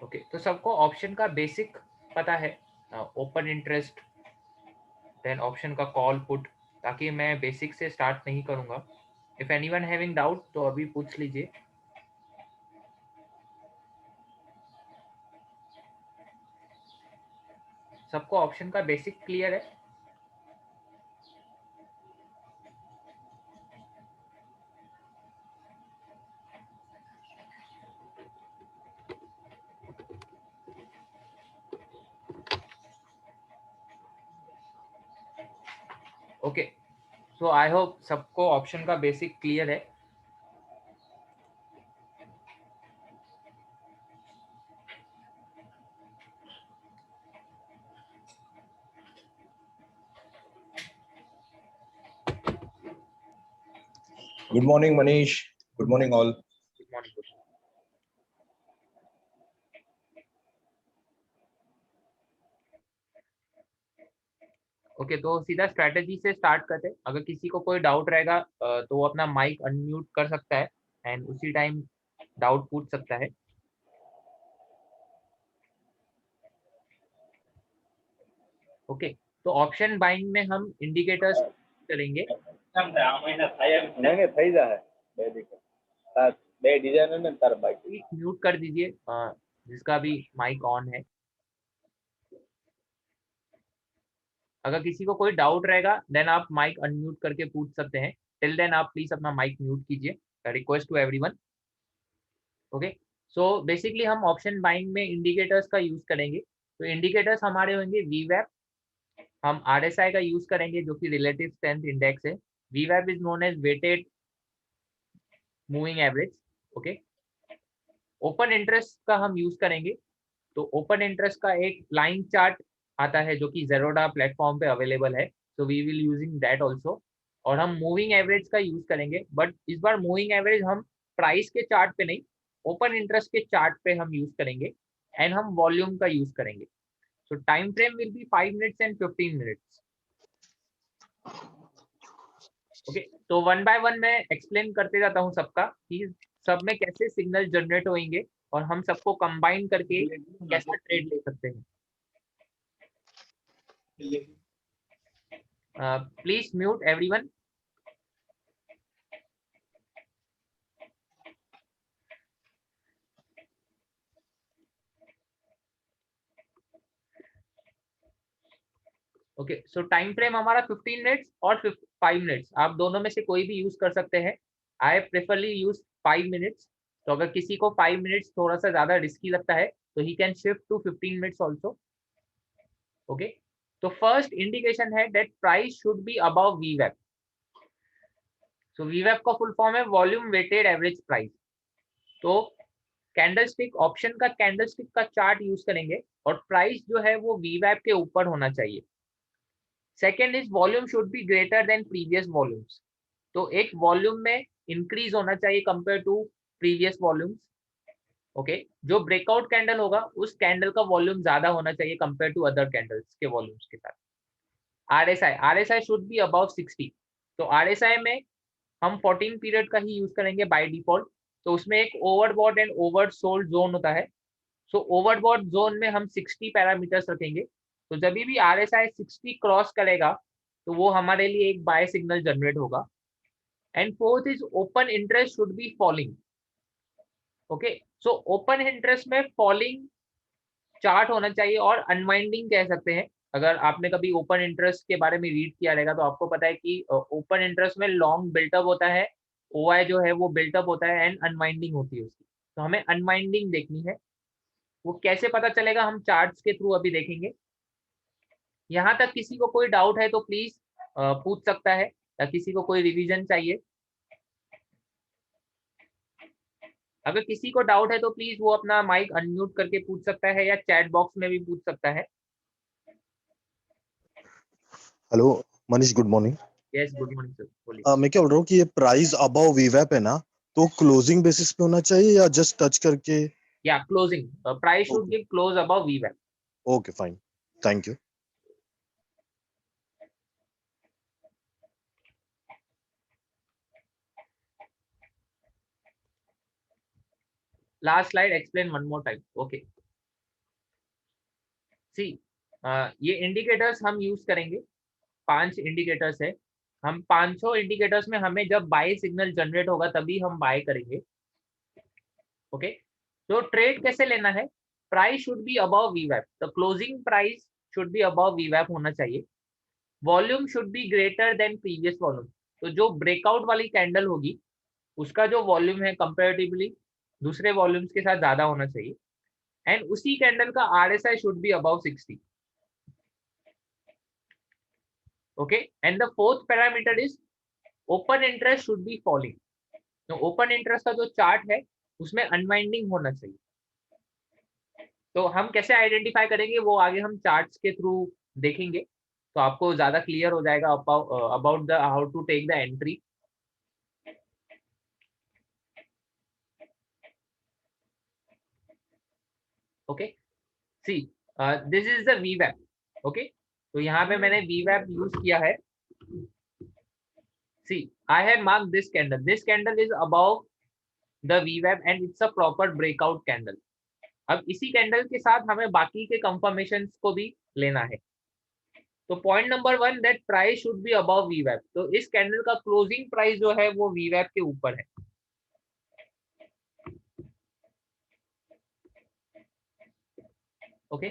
Okay, तो सबको option का बेसिक पता है, ओपन इंटरेस्ट, देन ऑप्शन का कॉल पुट, ताकि मैं बेसिक से स्टार्ट नहीं करूंगा। इफ एनीवन हैविंग डाउट तो अभी पूछ लीजिए। सबको ऑप्शन का बेसिक क्लियर है? ओके, सो आई होप सबको ऑप्शन का बेसिक क्लियर है। Good morning, Manish. Good morning, all. Good morning. Okay, तो सीधा स्ट्रैटेजी से स्टार्ट करते हैं। अगर किसी को कोई डाउट रहेगा तो वो अपना माइक अनम्यूट कर सकता है एंड उसी टाइम डाउट पूछ सकता है। ओके, तो ऑप्शन बाइंग में हम इंडिकेटर्स करेंगे। म्यूट कर दीजिए जिसका भी माइक ऑन है। अगर किसी को कोई डाउट रहेगा देन आप माइक अनम्यूट करके पूछ सकते हैं। टिल देन आप प्लीज अपना माइक म्यूट कीजिए। Request to everyone. Okay, so basically हम ऑप्शन बाइंग में इंडिकेटर्स का यूज करेंगे। तो इंडिकेटर्स हमारे होंगे वीवैप, हम आरएसआई का यूज करेंगे जो कि रिलेटिव स्ट्रेंथ इंडेक्स है। वीवैप is known as weighted moving average. Okay, open interest का हम यूज करेंगे। तो ओपन इंटरेस्ट का एक लाइन चार्ट आता है जो कि जेरोडा प्लेटफॉर्म पे अवेलेबल है, so we will using that also. और हम मूविंग एवरेज का यूज करेंगे, बट इस बार मूविंग एवरेज हम प्राइस के चार्ट पे नहीं, ओपन इंटरेस्ट के चार्ट पे हम यूज करेंगे एंड हम वॉल्यूम का यूज करेंगे। सो time frame will be 5 minutes and 15 minutes. Okay, तो वन बाय वन मैं एक्सप्लेन करते जाता हूँ सबका कि सब में कैसे सिग्नल जनरेट होंगे और हम सबको कंबाइन करके कैसा ट्रेड ले सकते हैं। Please mute everyone. Okay, so time frame हमारा 15 मिनट्स और 5 मिनट्स, आप दोनों में से कोई भी यूज कर सकते हैं। आई प्रेफरली यूज 5 मिनट्स। तो अगर किसी को 5 मिनट्स थोड़ा सा ज्यादा रिस्की लगता है तो ही can shift to 15 minutes also. Okay, तो फर्स्ट इंडिकेशन है that price should be above वीवैप। सो वीवैप का फुल फॉर्म है वॉल्यूम वेटेड एवरेज प्राइस। तो कैंडलस्टिक, ऑप्शन का कैंडलस्टिक का चार्ट यूज करेंगे और प्राइस जो है वो वीवैप के ऊपर होना चाहिए। Second is volume should be greater than previous volumes. तो एक वॉल्यूम में इंक्रीज होना चाहिए compare to previous volumes. Okay, जो ब्रेकआउट कैंडल होगा उस कैंडल का वॉल्यूम ज्यादा होना चाहिए कंपेयर टू अदर कैंडल्स के वॉल्यूम्स के साथ। RSI should be above 60। तो आरएसआई में हम 14 पीरियड का ही यूज करेंगे बाय डिफॉल्ट। तो उसमें एक overbought and oversold zone होता है। सो ओवरबॉट जोन में हम 60 पैरामीटर्स रखेंगे। तो जब भी आरएसआई 60 क्रॉस करेगा तो वो हमारे लिए एक बाय सिग्नल जनरेट होगा। And fourth is open interest should be falling. Okay, so open interest में फॉलिंग चार्ट होना चाहिए और अनवाइंडिंग कह सकते हैं। अगर आपने कभी ओपन इंटरेस्ट के बारे में रीड किया रहेगा तो आपको पता है कि ओपन इंटरेस्ट में लॉन्ग बिल्टअप होता है, ओआई जो है वो बिल्टअप होता है एंड अनवाइंडिंग होती है उसकी। तो हमें अनवाइंडिंग देखनी है। वो कैसे पता चलेगा, हम चार्ट्स के थ्रू अभी देखेंगे। यहाँ तक किसी को कोई डाउट है तो प्लीज पूछ सकता है, या किसी को कोई रिवीजन चाहिए। अगर किसी को डाउट है तो प्लीज वो अपना माइक अनम्यूट करके पूछ सकता है या चैट बॉक्स में भी पूछ सकता है। Hello Manish, good morning. Yes, good morning sir, बोलिए। मैं क्या बोल रहा हूँ कि ये प्राइस अबव वीवैप है ना, तो क्लोजिंग बेसिस पे होना चाहिए या जस्ट टच करके? या closing, price should be close above वीवैप। Okay fine, thank you. Last slide, explain one more time. Okay. See ये इंडिकेटर्स हम यूज करेंगे, 5 इंडिकेटर्स है। हम 500 इंडिकेटर्स में हमें जब बाय सिग्नल जनरेट होगा तभी हम बाय करेंगे। ओके, तो ट्रेड कैसे लेना है? Price should be above वीवैप, the closing price should be above वीवैप होना चाहिए। Volume should be greater than previous volume, तो जो ब्रेकआउट वाली कैंडल होगी उसका जो वॉल्यूम है कंपेरेटिवली दूसरे वॉल्यूम्स के साथ ज्यादा होना चाहिए। एंड उसी कैंडल का RSI should be above 60। Okay, and the fourth parameter is open interest should be falling, तो ओपन इंटरेस्ट का जो चार्ट है उसमें अनवाइंडिंग होना चाहिए। तो हम कैसे आइडेंटिफाई करेंगे वो आगे हम चार्ट्स के थ्रू देखेंगे, तो आपको ज्यादा क्लियर हो जाएगा about the how to take the entry. Okay, see this is the वीवैप। ओके, तो यहाँ पे मैंने वीवैप यूज किया है। See I have marked this candle is above the वीवैप and it's a proper breakout candle. अब इसी कैंडल के साथ हमें बाकी के कंफर्मेशन को भी लेना है। तो point number 1 that price should be above वीवैप, तो इस कैंडल का क्लोजिंग प्राइस जो है वो वीवैप के ऊपर है। ओके,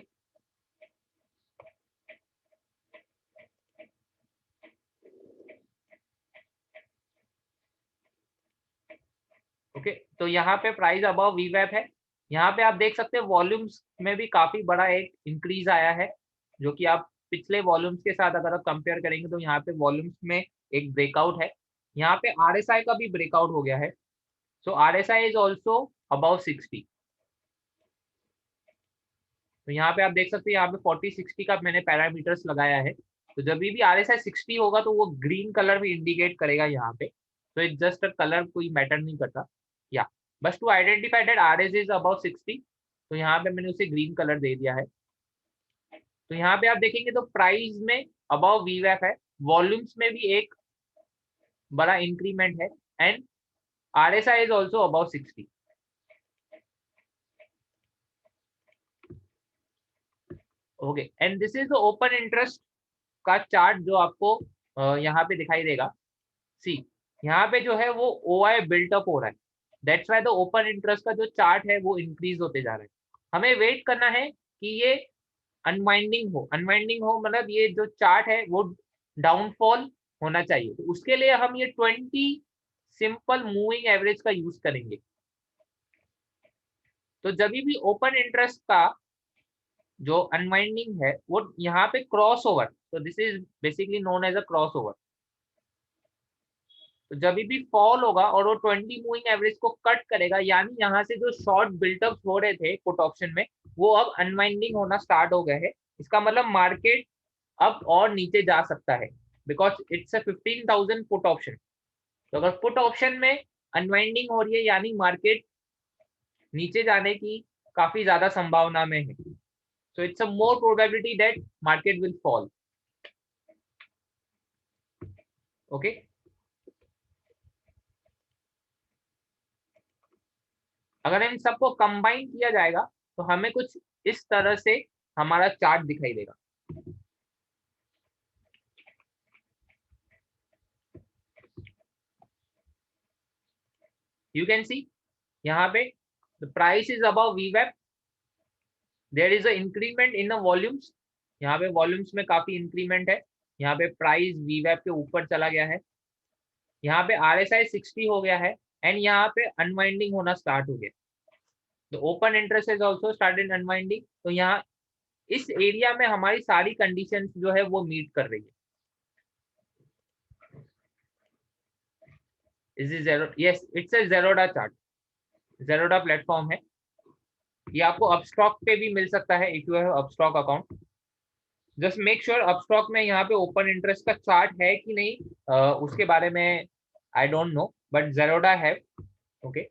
ओके, तो यहाँ पे प्राइस अबव वीवैप है। यहाँ पे आप देख सकते हैं वॉल्यूम्स में भी काफी बड़ा एक इंक्रीज आया है, जो कि आप पिछले वॉल्यूम्स के साथ अगर आप कंपेयर करेंगे तो यहाँ पे वॉल्यूम्स में एक ब्रेकआउट है। यहाँ पे RSI का भी ब्रेकआउट हो गया है, सो RSI इज ऑल्सो अबव 60। तो यहाँ पे आप देख सकते हैं यहाँ पे 40-60 का मैंने पैरामीटर्स लगाया है। तो जब भी RSI 60 होगा तो वो ग्रीन कलर में इंडिकेट करेगा यहाँ पे, तो इट जस्ट अ कलर, कोई मैटर नहीं करता या बस to identify that RSI is above 60, तो यहाँ पे मैंने उसे ग्रीन कलर दे दिया है। तो यहाँ पे आप देखेंगे तो प्राइस में अबव वीवैप है, वॉल्यूम्स में भी एक बड़ा इंक्रीमेंट है and RSI is also above 60। Okay, and this is the open interest का चार्ट जो आपको यहाँ पे दिखाई देगा। सी यहाँ पे जो है वो OI बिल्टअप हो रहा है, that's why the open interest का जो चार्ट है वो इंक्रीज होते जा रहा है। हमें वेट करना है कि ये अनवाइंडिंग हो मतलब ये जो चार्ट है वो डाउनफॉल होना चाहिए। तो उसके लिए हम ये 20 सिंपल मूविंग एवरेज का यूज करेंगे। तो जब भी ओपन इंटरेस्ट का जो अनवाइंडिंग है वो यहाँ पे क्रॉस ओवर, तो this is basically known as a crossover, तो जब भी फॉल होगा और वो 20 मूविंग एवरेज को कट करेगा, यानी यहाँ से जो शॉर्ट बिल्टअप हो रहे थे पुट ऑप्शन में वो अब अनवाइंडिंग होना स्टार्ट हो गए है। इसका मतलब मार्केट अब और नीचे जा सकता है, because it's a 15,000 put option. तो अगर पुट ऑप्शन में अनवाइंडिंग हो रही है यानी मार्केट नीचे जाने की काफी ज्यादा संभावना में है, so it's a more probability that market will fall. Okay, अगर इन सबको कंबाइन किया जाएगा तो हमें कुछ इस तरह से हमारा चार्ट दिखाई देगा। यू कैन सी यहाँ पे the price is above VWAP, there is a increment in the volumes, यहाँ पे वॉल्यूम्स में काफी इंक्रीमेंट है। यहाँ पे प्राइस VWAP के ऊपर चला गया है, यहाँ पे RSI 60 हो गया है एंड यहाँ पे अनवाइंडिंग होना स्टार्ट हो गया। तो open interest is also started unwinding, तो यहाँ इस एरिया में हमारी सारी कंडीशंस जो है वो मीट कर रही है। Is is zero, yes it's a Zerodha chart, Zerodha platform है। ये आपको अपस्टॉक पे भी मिल सकता है if you have Upstox account. Just make sure Upstox में यहाँ पे ओपन इंटरेस्ट का चार्ट है कि नहीं, उसके बारे में आई डोंट नो, बट ज़ेरोडा है। ओके,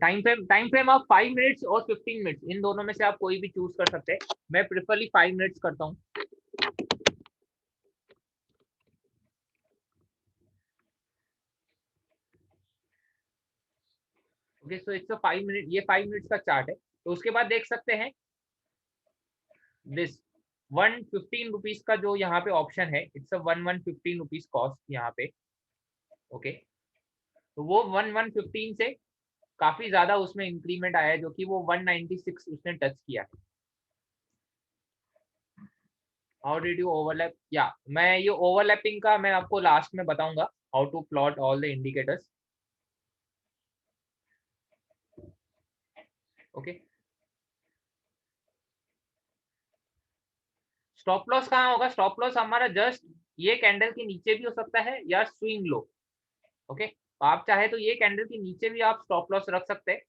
टाइम फ्रेम आप 5 मिनट्स और 15 मिनट्स, इन दोनों में से आप कोई भी चूज कर सकते हैं। मैं प्रेफरली 5 मिनट्स करता हूँ। Okay, so it's a 5 minute, ये 5 मिनट्स का चार्ट है। तो उसके बाद देख सकते हैं दिस 115 रुपीज का जो यहाँ पे ऑप्शन है, इट्स अ 115 रुपीज कॉस्ट यहाँ पे। ओके, तो वो 115 से काफी ज्यादा उसमें इंक्रीमेंट आया है, जो कि वो 196 उसने टच किया है। How did you overlap? या मैं ये ओवरलैपिंग का मैं आपको लास्ट में बताऊंगा, how to plot all the indicators. Okay, stop loss कहाँ होगा? स्टॉप लॉस हमारा जस्ट ये कैंडल के नीचे भी हो सकता है या स्विंग लो। ओके, आप चाहे तो ये कैंडल के नीचे भी आप स्टॉप लॉस रख सकते हैं।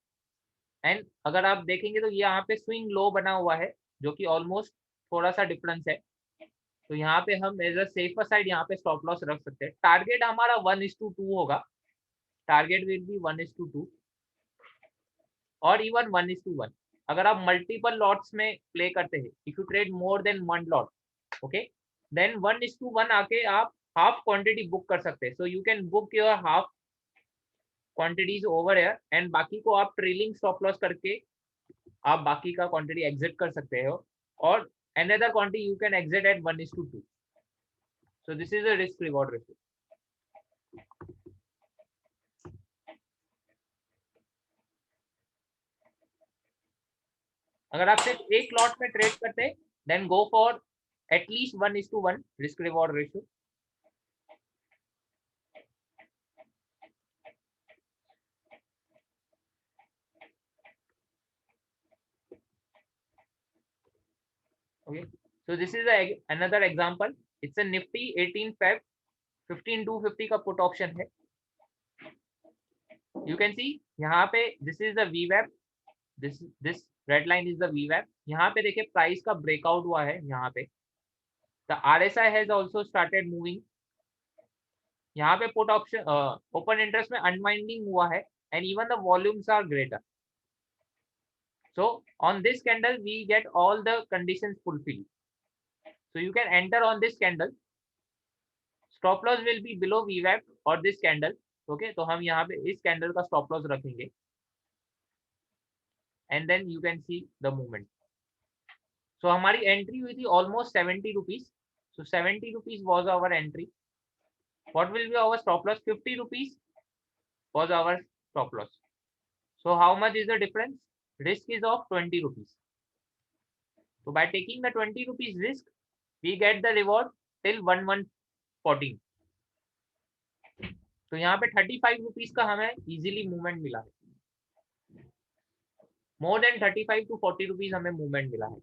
एंड अगर आप देखेंगे तो ये यहाँ पे स्विंग लो बना हुआ है, जो कि ऑलमोस्ट थोड़ा सा डिफरेंस है। तो यहाँ पे हम एज अ सेफर साइड यहाँ पे स्टॉप लॉस रख सकते हैं। टारगेट हमारा 1:2 होगा, टारगेट विल बी 1:2 और इवन 1:1। अगर आप मल्टीपल लॉट्स में प्ले करते हैं, if you trade more than 1 lot, okay, then 1:1 आके आप हाफ क्वांटिटी बुक कर सकते हैं। So you can book your half quantities over air and बाकी को आप ट्रेलिंग स्टॉप लॉस करके आप बाकी का क्वांटिटी एग्जिट कर सकते हो, और another quantity you can exit at 1:2. So this is a risk reward ratio. अगर आप सिर्फ एक लॉट में ट्रेड करते हैं, then go for at least 1:1 risk reward ratio. Okay, so this is another example. It's a Nifty 18 Feb 15250 का put option है। You can see यहाँ पे this is the VWAP, this red line is the VWAP। यहाँ पे देखिए price का breakout हुआ है यहाँ पे। The RSI has also started moving। यहाँ पे पुट ऑप्शन ओपन इंटरेस्ट में अनवाइंडिंग हुआ है and even the volumes are greater. So on this candle we get all the conditions fulfilled, so you can enter on this candle। stop loss will be below VWAP और this candle। okay, तो हम यहाँ पे इस candle का stop loss रखेंगे and then you can see the movement. So हमारी entry हुई थी almost 70 rupees. So 70 rupees was our entry. What will be our stop loss? 50 rupees was our stop loss. So how much is the difference? Risk is of 20 rupees. So by taking the 20 rupees risk, we get the reward till 1114। तो यहाँ पे 35 rupees का हमें easily movement मिला है। More than 35 to 40 rupees हमें movement मिला है,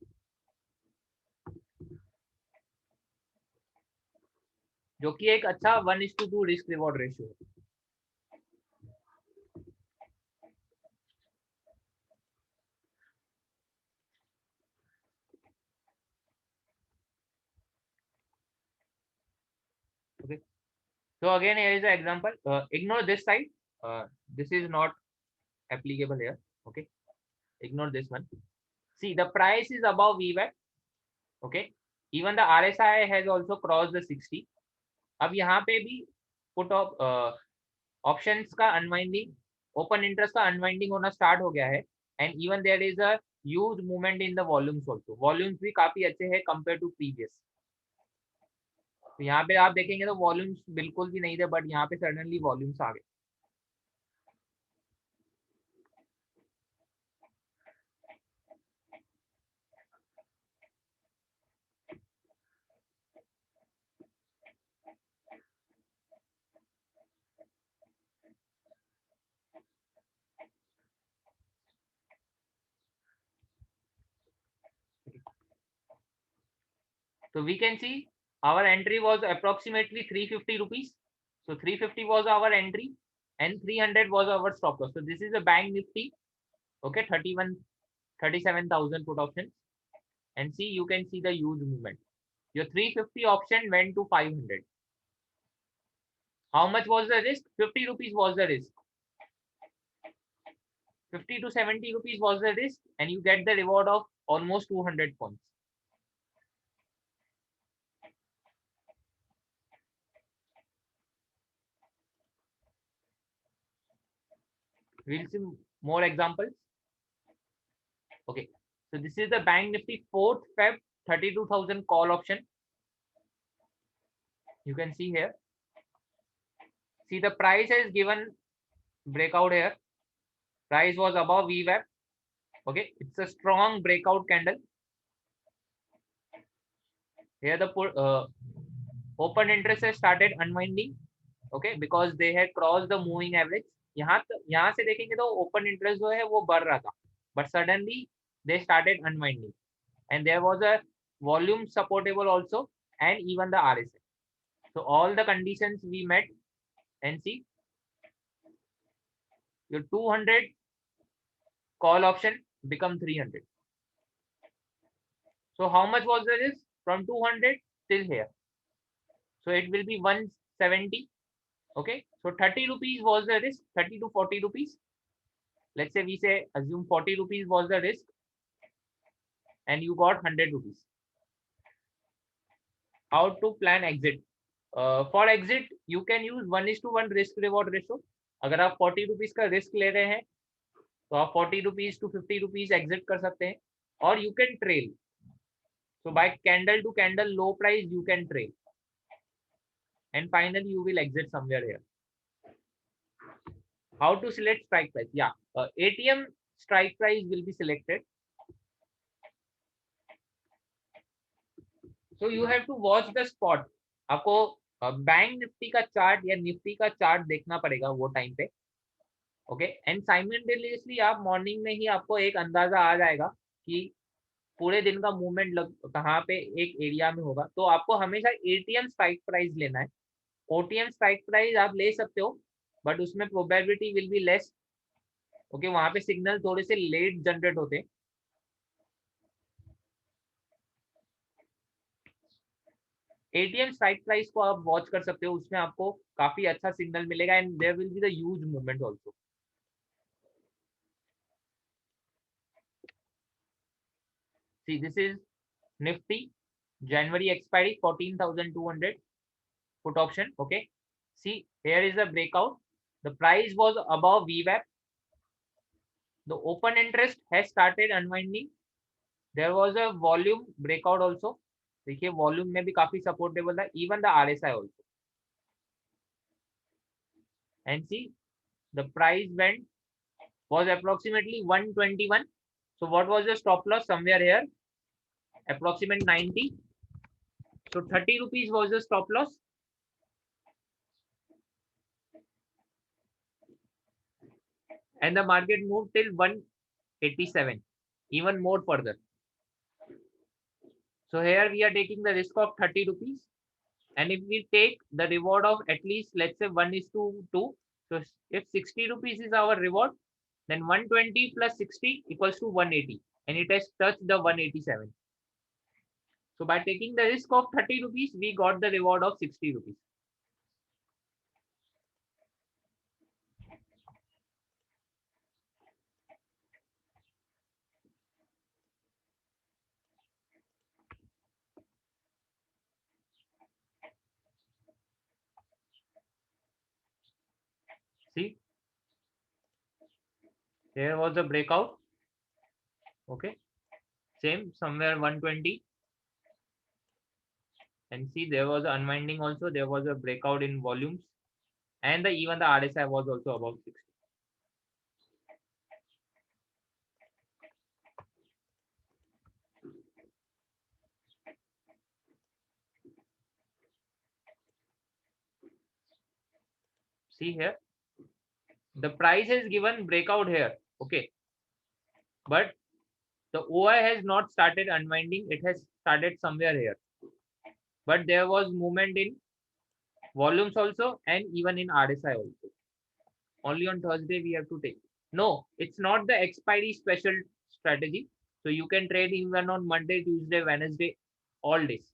जो कि एक अच्छा 1:2 रिस्क रिवॉर्ड रेशियो है। Okay, so again here is the example। Ignore this side, this is not applicable here। Okay, ignore this one। See, the price is above VWAP। Okay, even the RSI has also crossed the 60। अब यहाँ पे भी put options का unwinding, open interest का unwinding होना start हो गया है and even there is a huge movement in the volumes also. Volumes भी काफी अच्छे हैं कंपेयर टू प्रीवियस। तो यहाँ पे आप देखेंगे तो वॉल्यूम्स बिल्कुल भी नहीं थे, बट यहाँ पे सडनली वॉल्यूम्स आ गए। So we can see our entry was approximately 350 rupees। So 350 was our entry and 300 was our stop loss। So this is a bank nifty, okay, 37,000 put options, and see, you can see the huge movement। Your 350 option went to 500। How much was the risk? 50 rupees was the risk। 50 to 70 rupees was the risk, and you get the reward of almost 200 points। We'll see more examples. Okay, so this is the Bank Nifty 4th Feb 32,000 call option. You can see here. See, the price is given breakout here. Price was above VWAP. Okay, it's a strong breakout candle. Here the open interest has started unwinding. Okay, because they had crossed the moving average. यहाँ से देखेंगे तो open interest जो है वो बढ़ रहा था, but suddenly they started unwinding, and there was a volume supportable also, and even the RSI. So all the conditions we met, and see your 200 call option become 300. So how much was the risk from 200 till here? So it will be 170. Okay, so 30 rupees was the risk, 30 to 40 rupees. Let's say we say assume 40 rupees was the risk, and you got 100 rupees. How to plan exit? For exit, you can use 1:1 risk reward ratio. अगर आप 40 rupees का risk ले रहे हैं तो आप 40 rupees to 50 rupees exit कर सकते हैं, और you can trail. So by candle to candle low price you can trail, and finally you will exit somewhere here. How to select strike price? Yeah, ATM strike price will be selected. So you have to watch the spot. आपको bank Nifty का chart या Nifty का chart देखना पड़ेगा वो time पे. Okay, and simultaneously आप morning में ही आपको एक अंदाजा आ जाएगा कि पूरे दिन का मूवमेंट कहाँ पे एक एरिया में होगा. तो आपको हमेशा एटीएम स्ट्राइक प्राइस लेना है. ओटीएम स्ट्राइक प्राइस आप ले सकते हो, बट उसमें probability will be less. Okay, वहां पे सिग्नल थोड़े से लेट जनरेट होते हैं. एटीएम स्ट्राइक प्राइस को आप वॉच कर सकते हो, उसमें आपको काफी अच्छा सिग्नल मिलेगा, and there will be the huge movement also. See, this is Nifty January expiry 14,200 put option. Okay, see, here is a breakout. The price was above VWAP. The open interest has started unwinding. There was a volume breakout also. देखिए volume में भी काफी supportable था, even the RSI also. And see, the price went was approximately 121. So what was the stop loss? Somewhere here, approximate 90. So 30 rupees was the stop loss. And the market moved till 187, even more further. So here we are taking the risk of 30 rupees. And if we take the reward of at least, let's say 1:2, so if 60 rupees is our reward, then 120 plus 60 equals to 180, and it has touched the 187. So by taking the risk of 30 rupees, we got the reward of 60 rupees. See, there was a breakout. Okay, same somewhere 120. And see, there was an unwinding also. There was a breakout in volumes, and even the RSI was also above 60. See here, the price is given breakout here. Okay, but the OI has not started unwinding. It has started somewhere here, but there was movement in volumes also, and even in RSI also. Only on Thursday we have to take. No, it's not the expiry special strategy. So you can trade even on Monday, Tuesday, Wednesday, all days.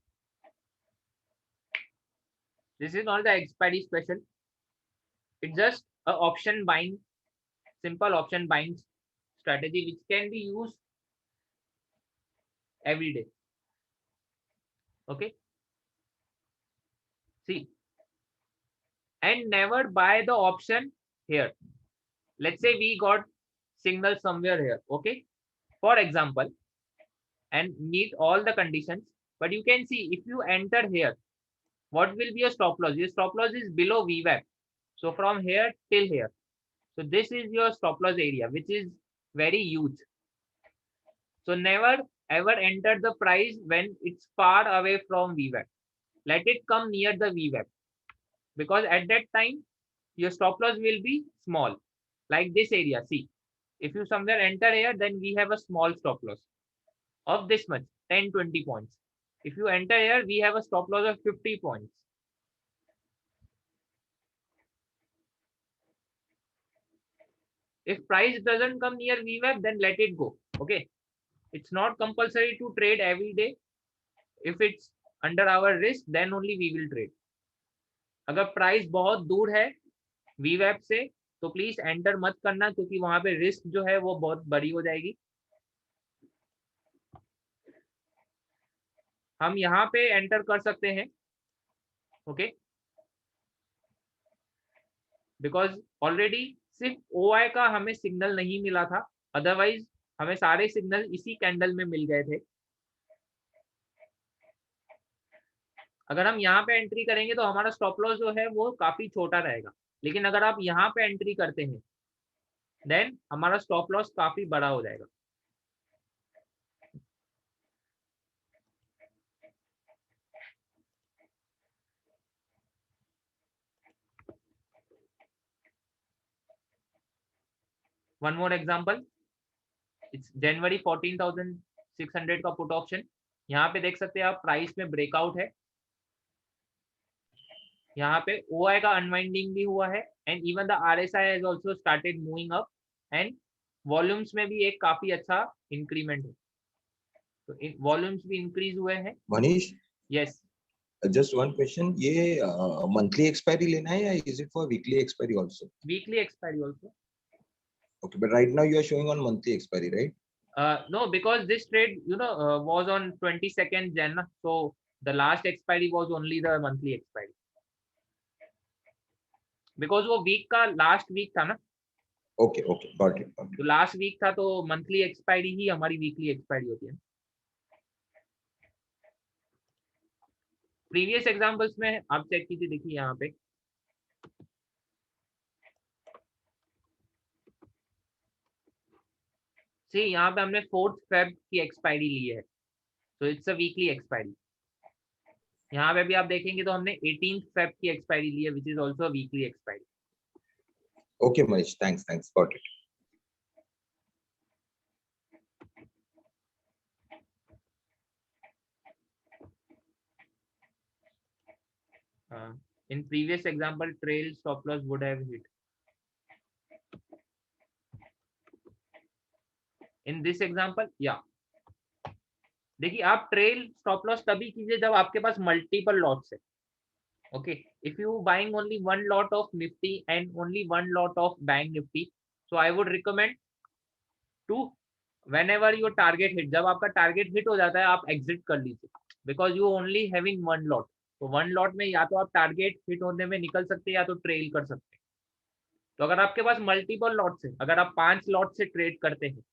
This is not the expiry special. It's just a option buying, simple option buying strategy which can be used every day. Okay. See, and never buy the option here. let's say we got signal somewhere here, okay, for example, and meet all the conditions, but you can see if you enter here, what will be your stop loss? Your stop loss is below VWAP. So from here till here. So this is your stop loss area, which is very huge. So never ever enter the price when it's far away from VWAP. Let it come near the VWAP, because at that time your stop loss will be small, like this area. See, if you somewhere enter here, then we have a small stop loss of this much, 10-20 points. If you enter here, we have a stop loss of 50 points. If price doesn't come near VWAP, then let it go. Okay, it's not compulsory to trade every day. If it's under our risk, then only we will trade. अगर price बहुत दूर है VWAP से, तो please enter मत करना, क्योंकि वहां पे रिस्क जो है वो बहुत बड़ी हो जाएगी. हम यहाँ पे एंटर कर सकते हैं, ओके, बिकॉज ऑलरेडी सिर्फ OI का हमें सिग्नल नहीं मिला था, अदरवाइज हमें सारे सिग्नल इसी कैंडल में मिल गए थे. अगर हम यहाँ पे एंट्री करेंगे तो हमारा स्टॉप लॉस जो है वो काफी छोटा रहेगा, लेकिन अगर आप यहाँ पे एंट्री करते हैं, देन हमारा स्टॉप लॉस काफी बड़ा हो जाएगा. वन मोर एग्जांपल, इट्स जनवरी 14,600 का पुट ऑप्शन. यहाँ पे देख सकते हैं आप, प्राइस में ब्रेकआउट है, यहाँ पे OI का अनवाइंडिंग भी हुआ है, and even the RSI has also started moving up, and volumes में भी एक काफी अच्छा इंक्रीमेंट है. तो वॉल्यूम्स भी इंक्रीज हुए हैं. Manish, yes, just one question. ये monthly expiry लेना है या is it for weekly expiry also? Weekly expiry also. Okay, but right now you are showing on monthly expiry, right? No, because this trade, was on 22nd Jan, so the last expiry was only the monthly expiry. Because वो week का last week था ना. Okay, okay, got it. तो last week था, तो monthly expiry ही हमारी weekly expiry होती है. प्रीवियस एग्जांपल्स में आप चेक कीजिए, देखिए यहाँ पे सी, यहाँ पे हमने 4th Feb की एक्सपायरी ली है, तो इट्स अ वीकली एक्सपायरी. यहाँ पे भी आप देखेंगे तो हमने 18th Feb की एक्सपायरी ली है, which is also a weekly expiry. Okay, Manish, thanks, got it. In previous example, trail stop loss would have hit. In this example, yeah. देखिए, आप ट्रेल स्टॉप लॉस तभी कीजिए जब आपके पास मल्टीपल लॉट्स है. Okay, if you buying only one lot of Nifty and only one lot of bank Nifty, so I would recommend to, whenever your target hit, जब आपका टारगेट हिट हो जाता है, आप एग्जिट कर लीजिए, because you only having one lot. तो one lot में या तो आप टारगेट हिट होने में निकल सकते हैं, या तो ट्रेल कर सकते हैं. तो अगर आपके पास मल्टीपल लॉट्स है, अगर आप 5 लॉट से ट्रेड करते हैं,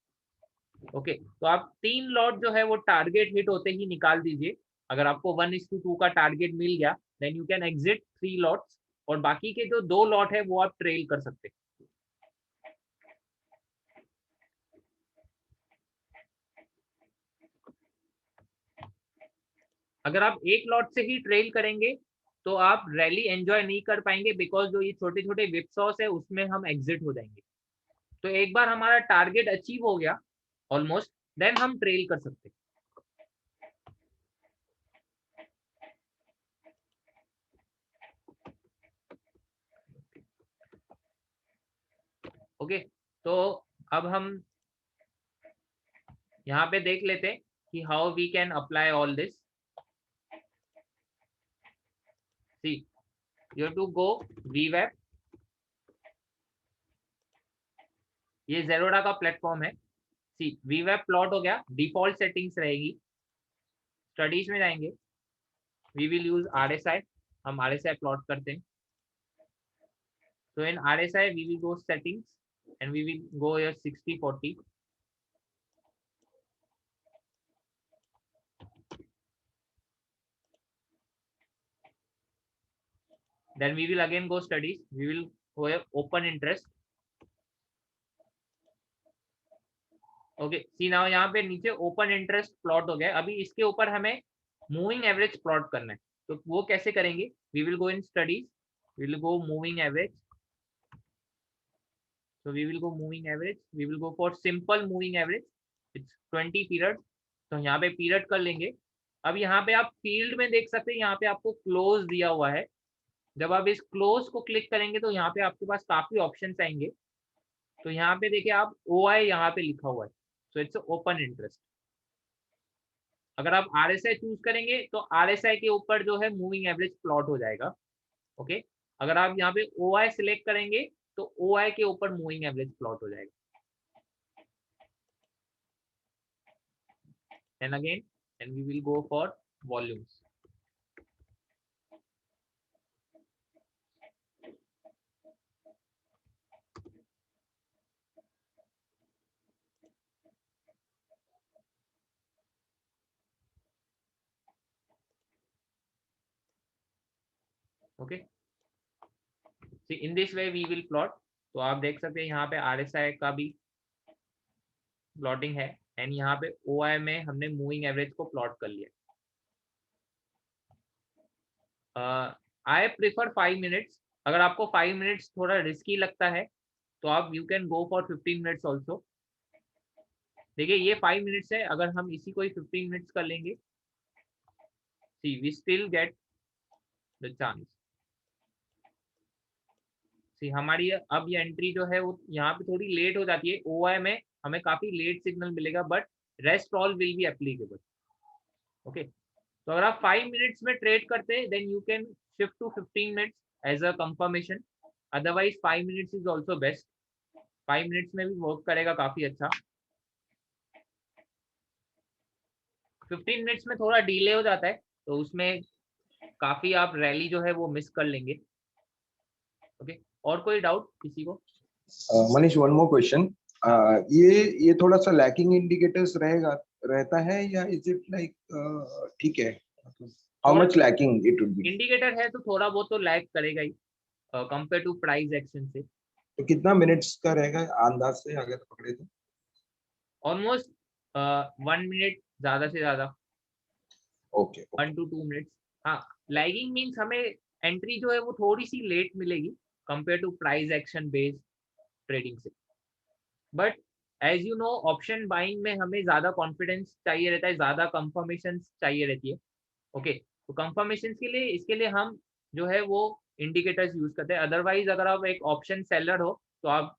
ओके, तो आप 3 लॉट जो है वो टारगेट हिट होते ही निकाल दीजिए. अगर आपको 1:2 का टारगेट मिल गया, then you can exit 3 lots, और बाकी के जो 2 लॉट है वो आप ट्रेल कर सकते हैं. अगर आप एक लॉट से ही ट्रेल करेंगे तो आप रैली एंजॉय नहीं कर पाएंगे, बिकॉज जो ये छोटे छोटे विपसॉस है उसमें हम एग्जिट हो जाएंगे. तो एक बार हमारा टारगेट अचीव हो गया ऑलमोस्ट, देन हम ट्रेल कर सकते हैं. ओके, तो अब हम यहाँ पे देख लेते हैं कि how we can apply all this. See, you have to go VWAP. ये जेरोडा का प्लेटफॉर्म है. सी, VWAP प्लॉट हो गया, डिफॉल्ट सेटिंग्स रहेगी. स्टडीज में जाएंगे, वी विल यूज RSI. हम RSI प्लॉट करते हैं. तो in RSI we will go settings, and we will go here 60-40. Then we will again go studies. We will go here open interest. Okay see now यहाँ पे नीचे open interest plot हो गया। अभी इसके ऊपर हमें मूविंग एवरेज प्लॉट करना है, तो वो कैसे करेंगे? We will go in studies, we will go moving average, so we will go moving average, we will go for simple moving average, it's 20 period. तो यहाँ पे पीरियड कर लेंगे। अब यहाँ पे आप फील्ड में देख सकते हैं, यहाँ पे आपको क्लोज दिया हुआ है। जब आप इस क्लोज को क्लिक करेंगे तो यहाँ पे आपके पास काफी ऑप्शंस आएंगे। तो यहाँ पे देखिए आप OI यहाँ पे लिखा हुआ है, सो इट्स ओपन इंटरेस्ट। अगर आप RSI चूज करेंगे तो RSI के ऊपर जो है मूविंग एवरेज प्लॉट हो जाएगा। ओके अगर आप यहाँ पे OI सिलेक्ट करेंगे तो OI के ऊपर मूविंग एवरेज प्लॉट हो जाएगा। And again, and we will go for volumes. Okay. See, in this way we will plot. तो आप देख सकते हैं यहाँ पे RSI का भी प्लॉटिंग है, एंड यहाँ पे OI में हमने मूविंग एवरेज को प्लॉट कर लिया। I prefer 5 minutes. अगर आपको 5 मिनट्स थोड़ा रिस्की लगता है तो आप you can go for 15 minutes also. देखिए ये 5 मिनट्स है, अगर हम इसी को ही 15 मिनट्स कर लेंगे, see we still get the chance. See हमारी अब ये एंट्री जो है वो यहाँ पे थोड़ी लेट हो जाती है। OI में हमें काफी लेट सिग्नल मिलेगा, but rest all will be applicable. Okay तो अगर आप 5 मिनट्स में ट्रेड करते हैं then you can shift to 15 minutes as a confirmation. Otherwise 5 minutes is also best. 5 minutes में भी वर्क करेगा काफी अच्छा। 15 मिनट्स में थोड़ा डिले हो जाता है, तो उसमें काफी आप रैली जो है वो मिस कर लेंगे। ओके और कोई डाउट किसी को? Manish, one more question. ये थोड़ा सा लैकिंग इंडिकेटर्स रहता है या इज इट लाइक ठीक है? How much lacking it would be? Indicator है तो थोड़ा बहुत तो लैग करेगा ही कंपेयर टू प्राइस एक्शन से। तो कितना मिनट्स का रहेगा अंदाज से अगर पकड़े तो? ऑलमोस्ट 1 मिनट ज्यादा से ज्यादा। Okay 1 to 2 minutes. हाँ लैगिंग मीन्स हमें एंट्री जो है वो थोड़ी सी लेट मिलेगी compare to price action based trading से। But as you know option buying में हमें ज्यादा कॉन्फिडेंस चाहिए रहता है, ज्यादा कंफर्मेशन चाहिए रहती है। ओके तो कंफर्मेशन के लिए इसके लिए हम जो है वो इंडिकेटर्स यूज करते हैं। अदरवाइज अगर आप एक ऑप्शन सेलर हो तो आप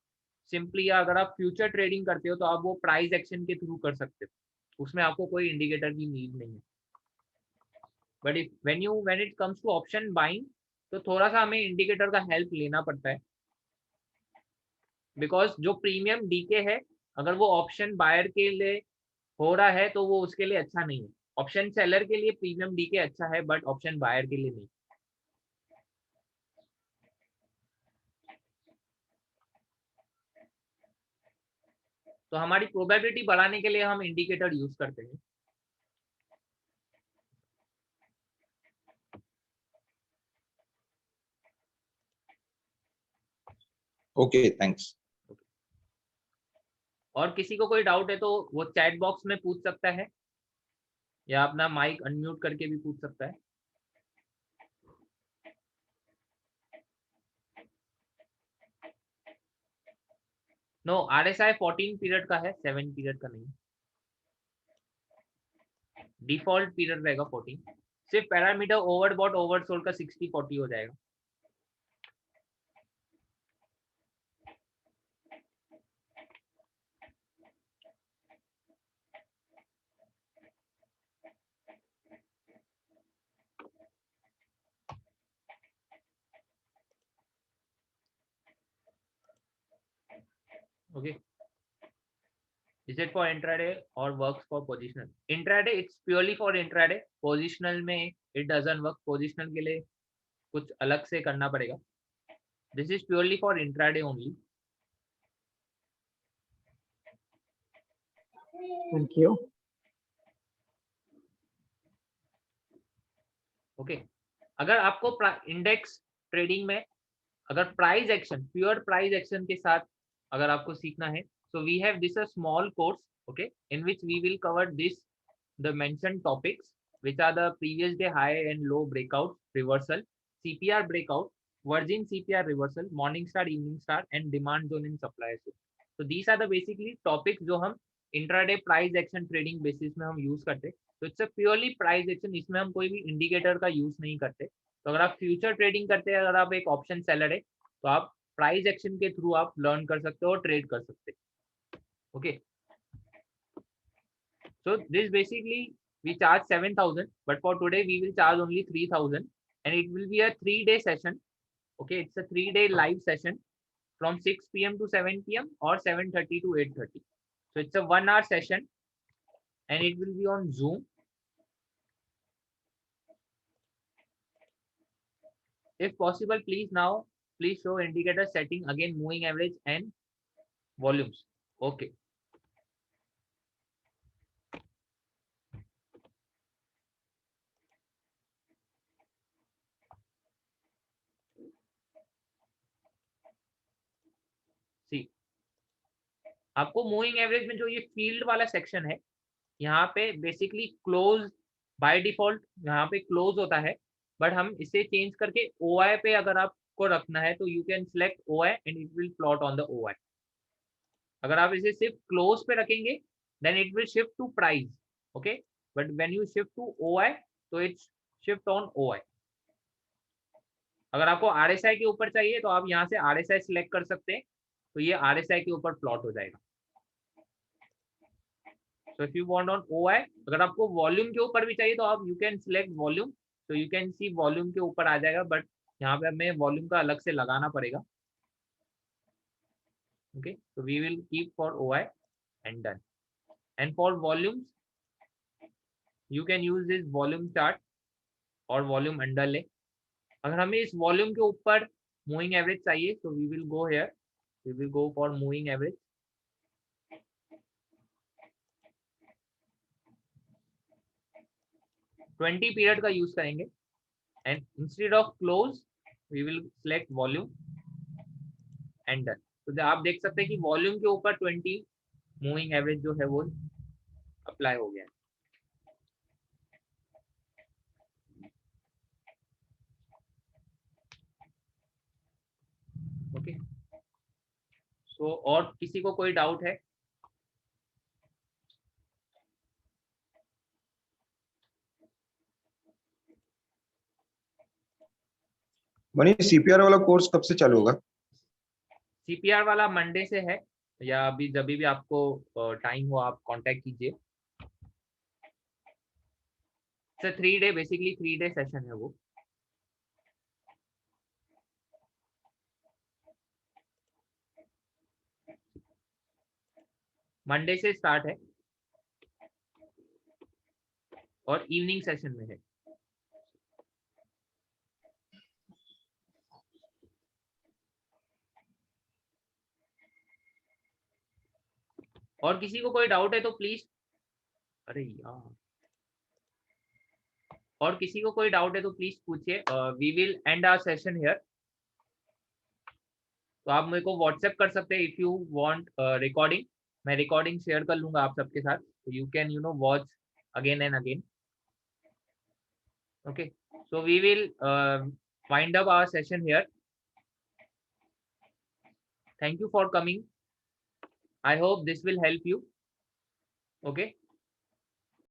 सिंपली, या अगर आप फ्यूचर ट्रेडिंग करते हो तो आप वो प्राइस एक्शन के थ्रू कर सकते हो, उसमें आपको कोई इंडिकेटर की नीड नहीं है। But if when it comes to option buying तो थोड़ा सा हमें इंडिकेटर का हेल्प लेना पड़ता है, बिकॉज जो प्रीमियम डीके है अगर वो ऑप्शन बायर के लिए हो रहा है तो वो उसके लिए अच्छा नहीं है। ऑप्शन सेलर के लिए प्रीमियम डीके अच्छा है, बट ऑप्शन बायर के लिए नहीं। तो हमारी प्रोबेबिलिटी बढ़ाने के लिए हम इंडिकेटर यूज करते हैं। Okay thanks. और किसी को कोई डाउट है तो वो चैट बॉक्स में पूछ सकता है, या अपना माइक अनम्यूट करके भी पूछ सकता है। नो RSI 14 पीरियड का है, 7 पीरियड का नहीं। डिफॉल्ट पीरियड रहेगा 14। सिर्फ पैरामीटर ओवरबॉट ओवरसोल्ड का 60-40 हो जाएगा। Okay, is it for intraday or works for positional? Intraday it's purely for intraday, positional में it doesn't work। positional के लिए कुछ अलग से करना पड़ेगा। This is purely for intraday only। Thank you. Okay अगर आपको इंडेक्स ट्रेडिंग में अगर price action pure price action के साथ अगर आपको सीखना है so we have this a small course okay in which we will cover this the mentioned topics which are the previous day high and low breakout reversal CPR breakout virgin CPR reversal morning star evening star and demand zone in supply zone so these are the basically topics जो हम intraday price action trading basis में हम use करते तो it's a purely price action इसमें हम कोई भी इंडिकेटर का यूज नहीं करते तो अगर आप फ्यूचर ट्रेडिंग करते हैं अगर आप एक ऑप्शन सेलर है तो आप प्राइस एक्शन के थ्रू आप लर्न कर सकते हो और ट्रेड कर सकते हैं okay so this basically we charge 7,000 but for today we will charge only 3,000 and it will be a 3-day session okay it's a 3-day live session from 6 p.m. to 7 p.m. or 7:30 to 8:30 so it's a 1-hour session and it will be on Zoom if possible please show indicator setting again moving average and volumes okay सी आपको moving average में जो ये field वाला section है यहाँ पे basically close by default यहाँ पे क्लोज होता है बट हम इसे चेंज करके OI पे अगर आपको रखना है तो you can select OI and it will plot on the OI अगर आप इसे सिर्फ क्लोज पे रखेंगे then it will shift to price okay but when you shift to OI तो इट्स शिफ्ट ऑन OI अगर आपको RSI के ऊपर चाहिए तो आप यहाँ से RSI सिलेक्ट कर सकते हैं तो ये RSI के ऊपर प्लॉट हो जाएगा so if you want on OI अगर आपको वॉल्यूम के ऊपर भी चाहिए तो आप यू कैन सिलेक्ट वॉल्यूम तो यू कैन सी वॉल्यूम के ऊपर आ जाएगा बट यहाँ पे हमें वॉल्यूम का अलग से लगाना पड़ेगा okay so we will keep for OI and done and for volumes you can use this volume chart और वॉल्यूम अंडरले अगर हमें इस वॉल्यूम के ऊपर मूविंग एवरेज चाहिए तो we will go here we will go for moving average twenty period का use करेंगे and instead of close we will select volume and done तो आप देख सकते हैं कि वॉल्यूम के ऊपर 20 मूविंग एवरेज जो है वो अप्लाई हो गया है ओके सो और किसी को कोई डाउट है मनीष CPR वाला कोर्स कब से चालू होगा CPR वाला मंडे से है या अभी जब भी आपको टाइम हो आप कांटेक्ट कीजिए sir 3 day basically 3 day session है वो मंडे से स्टार्ट है और इवनिंग सेशन में है और किसी को कोई डाउट है तो प्लीज अरे यार और किसी को कोई डाउट है तो प्लीज पूछिए we will end our session here तो आप मेरे को व्हाट्सएप कर सकते हैं इफ यू वांट रिकॉर्डिंग मैं रिकॉर्डिंग शेयर कर लूंगा आप सबके साथ तो you can watch again and again okay so we will wind up our session here thank you for coming I hope this will help you okay